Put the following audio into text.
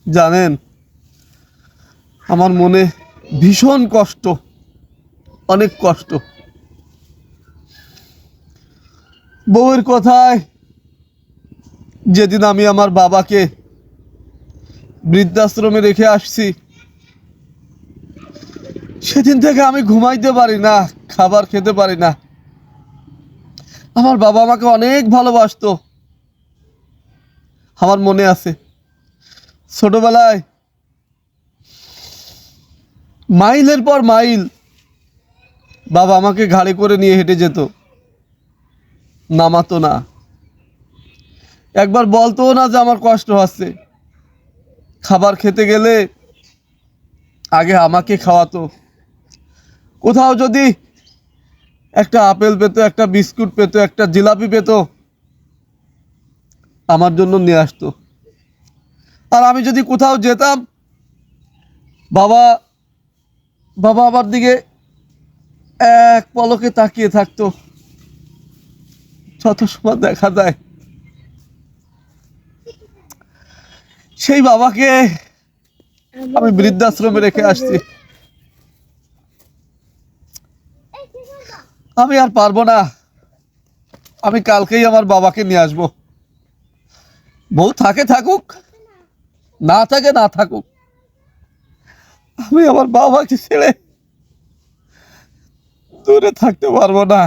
জানেন, আমার মনে ভীষণ কষ্ট, অনেক কষ্ট। বউয়ের কথায় যেদিন আমি আমার বাবাকে বৃদ্ধাশ্রমে রেখে আসছি, সেদিন থেকে আমি ঘুমাইতে পারি না, খাবার খেতে পারি না। আমার বাবা আমাকে অনেক ভালোবাসতো। আমার মনে আছে, ছোটবেলায় মাইলের পর মাইল বাবা আমাকে ঘাড়ে করে নিয়ে হেঁটে যেত, নামাতো না, একবার বলতো না যে আমার কষ্ট হচ্ছে। খাবার খেতে গেলে আগে আমাকে খাওয়াতো। কোথাও যদি একটা আপেল পেতো, একটা বিস্কুট পেতো, একটা জিলাপি পেতো, আমার জন্য নিয়ে আসতো। আর আমি যদি কোথাও যেতাম, বাবা বাবা আমার দিকে এক পলকে তাকিয়ে থাকতো। যত সময় দেখা যায়, সেই বাবাকে আমি বৃদ্ধাশ্রমে রেখে আসছি। আমি আর পারবো না। আমি কালকেই আমার বাবাকে নিয়ে আসবো। বউ থাকে থাকুক, না থাকে না থাকুক, আমি আমার বাবাকে ছেড়ে দূরে থাকতে পারবো না।